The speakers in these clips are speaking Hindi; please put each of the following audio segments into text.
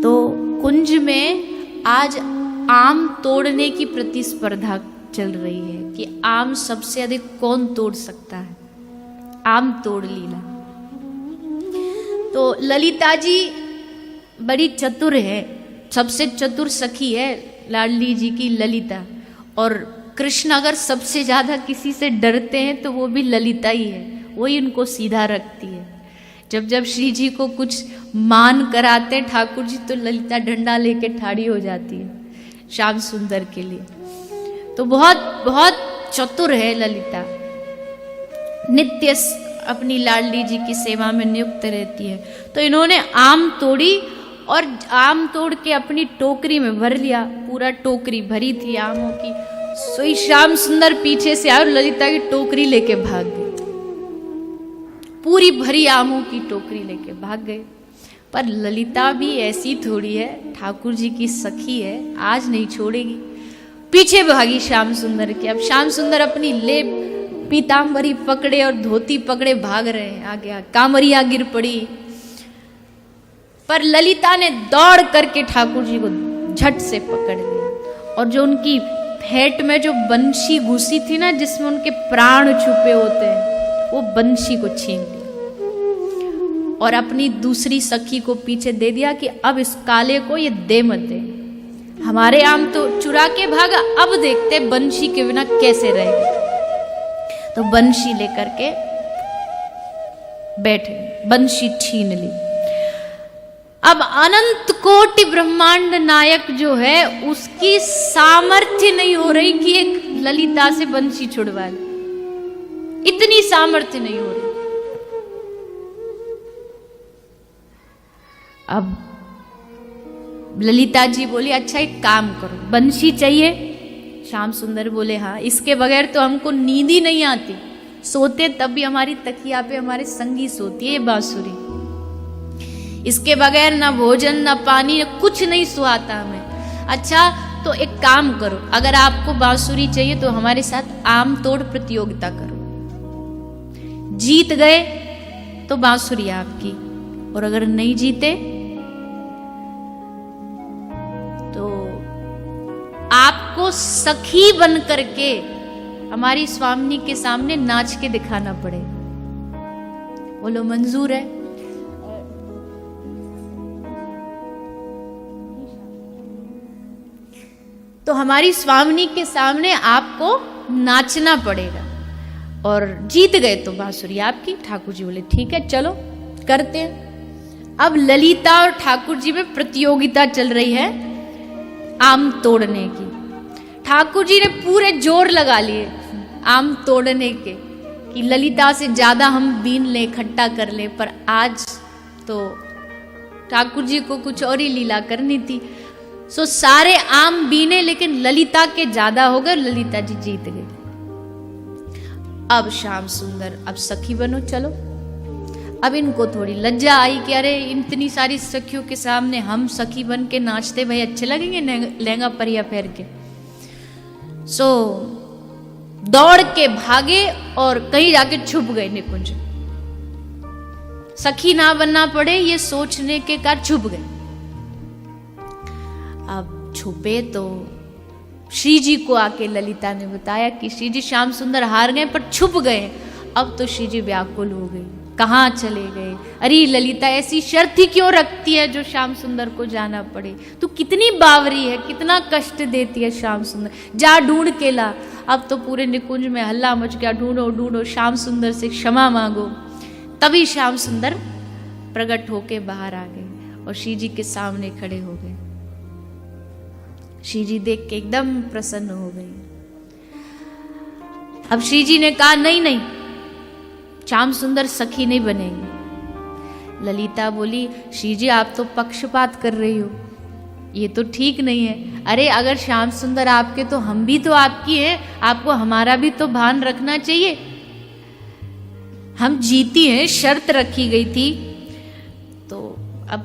तो कुंज में आज आम तोड़ने की प्रतिस्पर्धा चल रही है कि आम सबसे अधिक कौन तोड़ सकता है। आम तोड़ लीला। तो ललिता जी बड़ी चतुर है, सबसे चतुर सखी है लाडली जी की ललिता। और कृष्ण अगर सबसे ज्यादा किसी से डरते हैं तो वो भी ललिता ही है, वही उनको सीधा रखती है। जब जब श्री जी को कुछ मान कराते हैं ठाकुर जी तो ललिता डंडा लेके ठाड़ी हो जाती है श्याम सुंदर के लिए। तो बहुत बहुत चतुर है ललिता, नित्य अपनी लाडली जी की सेवा में नियुक्त रहती है। तो इन्होंने आम तोड़ी और आम तोड़ के अपनी टोकरी में भर लिया, पूरा टोकरी भरी थी आमों की। सोई श्याम सुंदर पीछे से आए और ललिता की टोकरी लेके भाग गए, पूरी भरी आमों की टोकरी लेके भाग गए। पर ललिता भी ऐसी थोड़ी है, ठाकुर जी की सखी है, आज नहीं छोड़ेगी, पीछे भागी श्याम सुंदर के। अब श्याम सुंदर अपनी लेप पीताम्बरी पकड़े और धोती पकड़े भाग रहे हैं आगे। कामरिया गिर पड़ी, पर ललिता ने दौड़ करके ठाकुर जी को झट से पकड़ लिया और जो उनकी फेंट में जो बंशी घुसी थी ना, जिसमें उनके प्राण छुपे होते हैं, वो बंशी को छीन लिया और अपनी दूसरी सखी को पीछे दे दिया कि अब इस काले को ये दे मत दे। हमारे आम तो चुरा के भागा, अब देखते बंशी के बिना कैसे रहेगा। तो बंशी लेकर के बैठे, बंशी छीन ली। अब अनंत कोटि ब्रह्मांड नायक जो है उसकी सामर्थ्य नहीं हो रही कि एक ललिता से बंशी छुड़वा ले, इतनी सामर्थ्य नहीं हो रही। अब ललिता जी बोली अच्छा एक काम करो, बंशी चाहिए? श्याम सुंदर बोले हाँ, इसके बगैर तो हमको नींद ही नहीं आती, सोते तब भी हमारी तकिया पे हमारे संगी सोती है ये बांसुरी, इसके बगैर ना भोजन ना पानी ना कुछ नहीं सुहाता हमें। अच्छा तो एक काम करो, अगर आपको बांसुरी चाहिए तो हमारे साथ आम तोड़ प्रतियोगिता करो, जीत गए तो बांसुरी आपकी, और अगर नहीं जीते तो आपको सखी बन करके हमारी स्वामिनी के सामने नाच के दिखाना पड़ेगा। बोलो मंजूर है? तो हमारी स्वामिनी के सामने आपको नाचना पड़ेगा, और जीत गए तो बांसुरी आपकी। ठाकुर जी बोले ठीक है चलो करते हैं। अब ललिता और ठाकुर जी में प्रतियोगिता चल रही है आम तोड़ने की। ठाकुर जी ने पूरे जोर लगा लिए आम तोड़ने के कि ललिता से ज्यादा हम बीन ले, इकट्ठा कर ले। पर आज तो ठाकुर जी को कुछ और ही लीला करनी थी। सो सारे आम बीने, लेकिन ललिता के ज्यादा हो गए, ललिता जी जीत गई। अब श्याम सुंदर अब सखी बनो चलो। अब इनको थोड़ी लज्जा आई कि अरे इतनी सारी सखियों के सामने हम सखी बन के नाचते, भाई अच्छे लगेंगे लहंगा परिया पहन के। सो दौड़ के भागे और कहीं जाके छुप गए निकुंज। सखी ना बनना पड़े ये सोचने के कारण छुप गए। अब छुपे तो श्री जी को आके ललिता ने बताया कि श्री जी श्याम सुंदर हार गए पर छुप गए। अब तो श्री जी व्याकुल हो गई, कहाँ चले गए? अरे ललिता ऐसी शर्त ही क्यों रखती है जो श्याम सुंदर को जाना पड़े? तू कितनी बावरी है, कितना कष्ट देती है श्याम सुंदर, जा ढूंढ के ला। अब तो पूरे निकुंज में हल्ला मच गया, ढूंढो ढूंढो, श्याम सुंदर से क्षमा मांगो। तभी श्याम सुंदर प्रकट होके बाहर आ गए और श्री जी के सामने खड़े हो गए। श्री जी देख के एकदम प्रसन्न हो गई। अब श्री जी ने कहा नहीं नहीं, श्याम सुंदर सखी नहीं बनेंगे। ललिता बोली श्री जी आप तो पक्षपात कर रही हो, ये तो ठीक नहीं है। अरे अगर श्याम सुंदर आपके तो हम भी तो आपकी हैं, आपको हमारा भी तो भान रखना चाहिए। हम जीती हैं, शर्त रखी गई थी, तो अब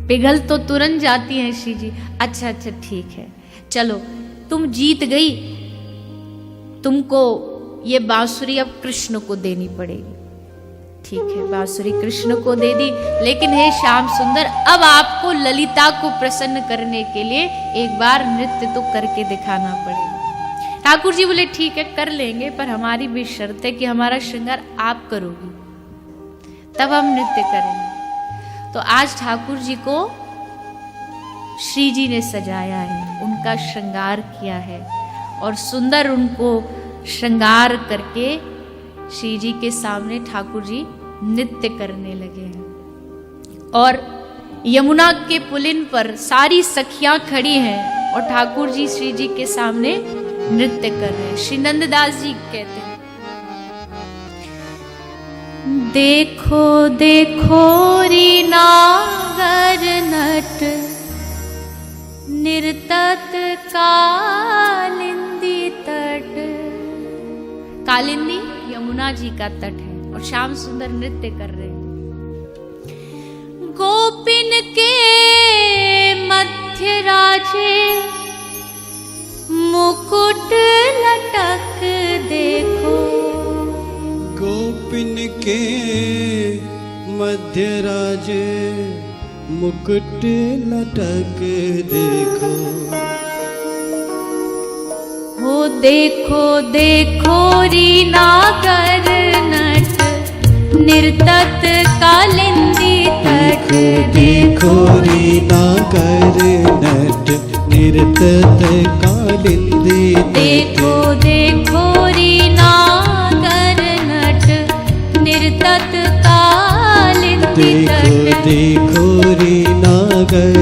पिघल तो तुरंत जाती हैं श्री जी। अच्छा अच्छा ठीक है, चलो तुम जीत गई, तुमको ये बांसुरी अब कृष्ण को देनी पड़ेगी। ठीक है, बांसुरी कृष्ण को दे दी, लेकिन हे श्याम सुंदर, अब आपको ललिता को प्रसन्न करने के लिए एक बार नृत्य तो करके दिखाना पड़ेगा। ठाकुर जी बोले ठीक है कर लेंगे, पर हमारी भी शर्त है कि हमारा श्रृंगार आप करोगी, तब हम नृत्य करेंगे। तो आज ठाकुर जी को श्री जी ने सजाया है, उनका श्रृंगार किया है और सुंदर उनको श्रृंगार करके श्री जी के सामने ठाकुर जी नृत्य करने लगे हैं। और यमुना के पुलिन पर सारी सखियां खड़ी हैं और ठाकुर जी श्री जी के सामने नृत्य कर रहे हैं। श्री नंददास जी कहते हैं, देखो देखो री नागर नट निर्तत कालिंदी तट। कालिंदी यमुना जी का तट है और श्याम सुंदर नृत्य कर रहे हैं। गोपिन के मध्य राजे मुकुट लटक देखो। गोपिन के मध्य राजे मुकुट लटक देखो। हो देखो देखो री नागर नट निर्तत कालिंदी तट। देखो री नागर नट निर्तत कालिंदी तट। देखो देखो री नागर नट निर्तत कालिंदी तट। देखो री नागर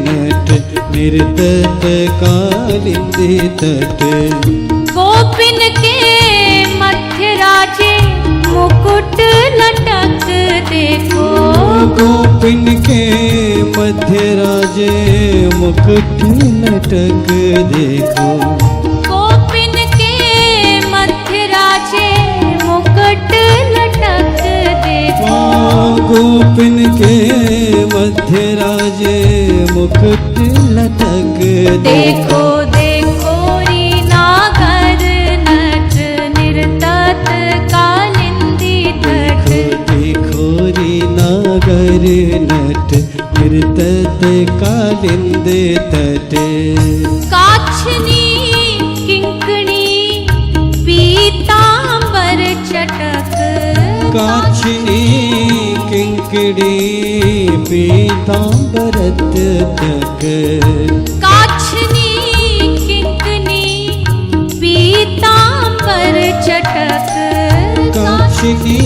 नट निर्तत कालिंदी तट। गोपिन के मध्य राजे मुकुट लटक देखो। गोपिन के मध्य राजे मुकुट लटक देखो। गोपिन के मध्य राजे मुकुट लटक देखो। गोपिन के मध्य राजे मुकुट लटक देखो देखो री नागर नट निर्तत कालिंदी तट। देखो री नागर नट निर्तत कालिंदी तट। काछनी किंकणी पीतांबर चटक। काछनी किंकड़ी पीतांबर चटक। काछनी किंकणी पीतांबर चटक। काछनी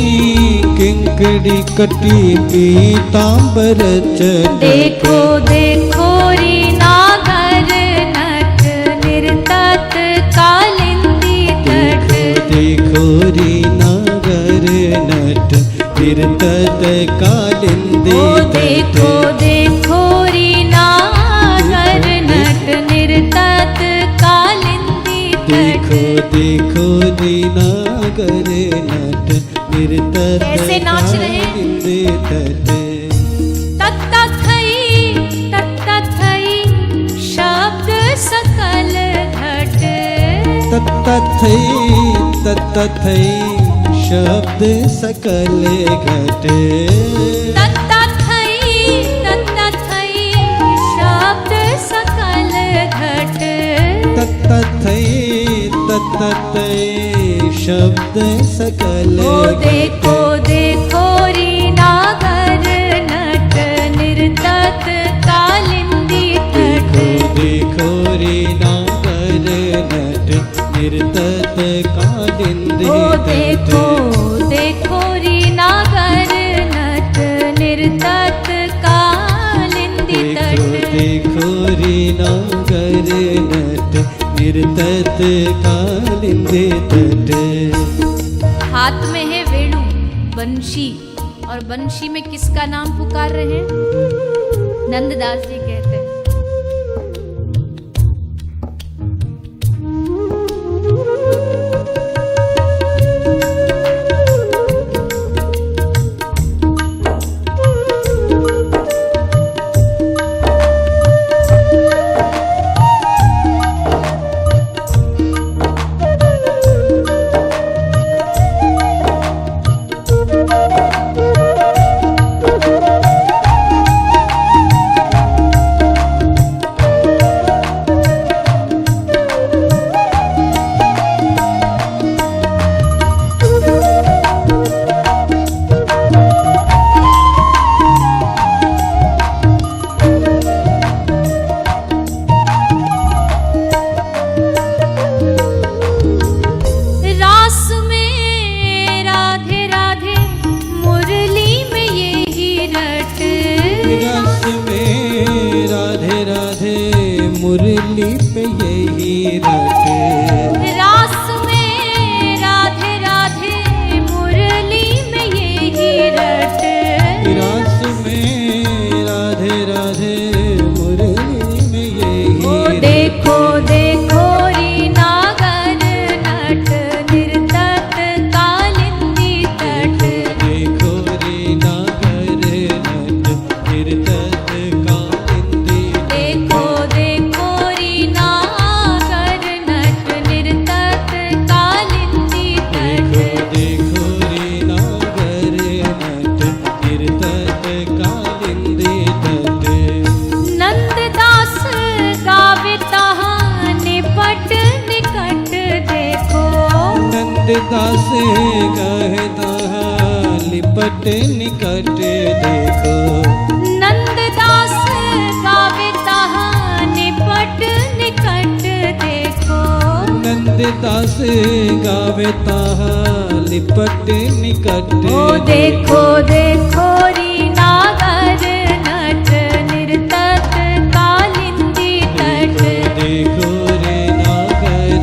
किंकड़ी कटी पीतांबर चटक। देखो देखो री नागर नट निर्तत कालिंदी तट। देखो री नागर नट निर्तत कालिंदी तट। देखो देखो री नागर नट निर्तत कालिंदी देखो तट। देखो री नागर नट निर्तत कैसे नाच रहे हैं? कालिंदी तट। तत्तथई शब्द सकल घट। तत्तथई शब्द सकल घट। तत्तथई शब्द सकल घट। तत्तथई शब्द सकल घट। देखो देखो री नागर नट निर्तत कालिंदी तट। देखो री नागर नट निर्तत कालिंदी तट। देखो देखो री नागर नट निर्तत कालिंदी तट। देखो री नागर नट निर्तत कालिंदी तट। हाथ में है वेणु बंशी, और बंशी में किसका नाम पुकार रहे हैं? नंददास जी कहते हैं, रट। रास में राधे राधे मुरली में यही रट। रास में राधे राधे मुरली में यही देखो देखो री नागर नट निर्तत कालिंदी तट। देखो रे नागर नट निर्तत कालिंदी। देखो देखो री नागर नट निर्तत कालिंदी तट। देखो रे नागर नट निर्तत कालिंदी तट। नंददास गावे तहाँ निपट निकट देखो। नंददास कहता लिपट निकट देखो। नंददास गावे तहाँ निपट निकट देखो। नंददास गावे ताहा लिपट निकट। ओ देखो देखो री नागर नट निर्तत कालिंदी तट। देखो रे नागर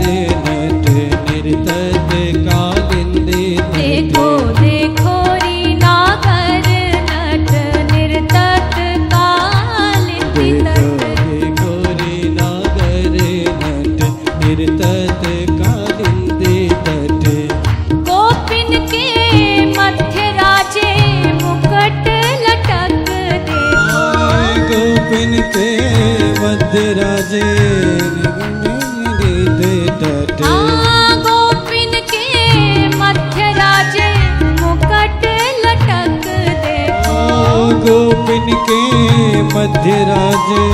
नट निर्तत कालिंदी तट। देखो देखो री नागर नट निर्तत कालिंदी तट। देखो रे नागर नट निर्तत कालिंदी तट। गोपिन के मध्य राजे मुकुट लटक देखो। गोपिन के मध्य राजे तट। गोपिन के मध्य राजे मुकुट लटक देखो। गोपिन के मध्य राजे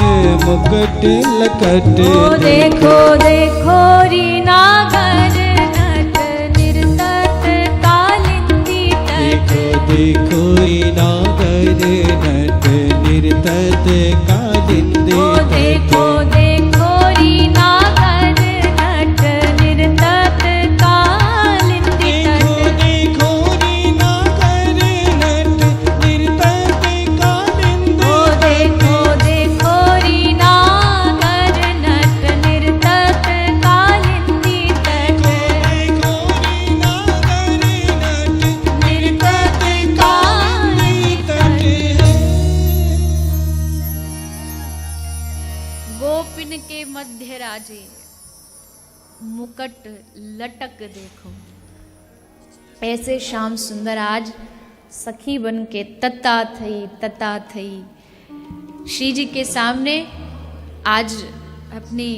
मुकुट लकट। ओ देखो देखो री नागर नट निर्तत कालिंदी तट। देखो रे नागर नट निर्तत कालिंदी ओ देखो देखो री नागर नट निर्तत कालिंदी तट। देखो रे नागर नट निर्तत कालिंदी। ओ देखो देखो री नागर नट निर्तत कालिंदी तट। देखो रे नागर नट निर्तत कालिंदी तट। गोपिन के मध्य राजे मुकुट लटक देखो। ऐसे श्याम सुंदर आज सखी बन के तता थई श्री जी के सामने आज अपनी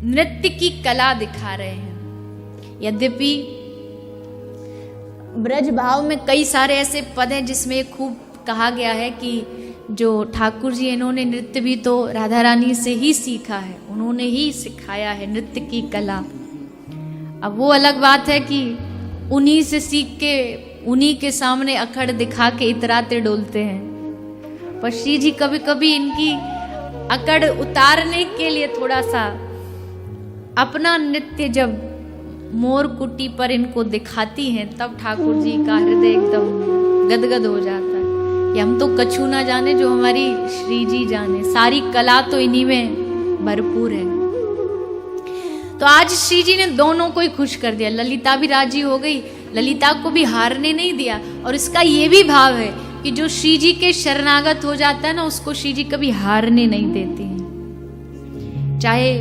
नृत्य की कला दिखा रहे हैं। यद्यपि ब्रज भाव में कई सारे ऐसे पद हैं जिसमें खूब कहा गया है कि जो ठाकुर जी इन्होंने नृत्य भी तो राधा रानी से ही सीखा है, उन्होंने ही सिखाया है नृत्य की कला। अब वो अलग बात है कि उन्हीं से सीख के उन्हीं के सामने अखड़ दिखा के इतराते डोलते हैं। पर श्री जी कभी कभी इनकी अकड़ उतारने के लिए थोड़ा सा अपना नृत्य जब मोर कुटी पर इनको दिखाती हैं, तब ठाकुर जी का हृदय एकदम गदगद हो जाता है। कि हम तो कछु ना जाने जो हमारी श्री जी जाने, सारी कला तो इन्हीं में भरपूर है। तो आज श्री जी ने दोनों को ही खुश कर दिया। ललिता भी राजी हो गई, ललिता को भी हारने नहीं दिया। और इसका ये भी भाव है कि जो श्री जी के शरणागत हो जाता है ना, उसको श्री जी कभी हारने नहीं देती हैं। चाहे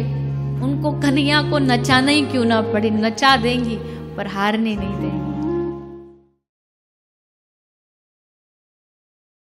उनको कन्हैया को नचाना ही क्यों ना पड़े, नचा देंगी पर हारने नहीं देंगी।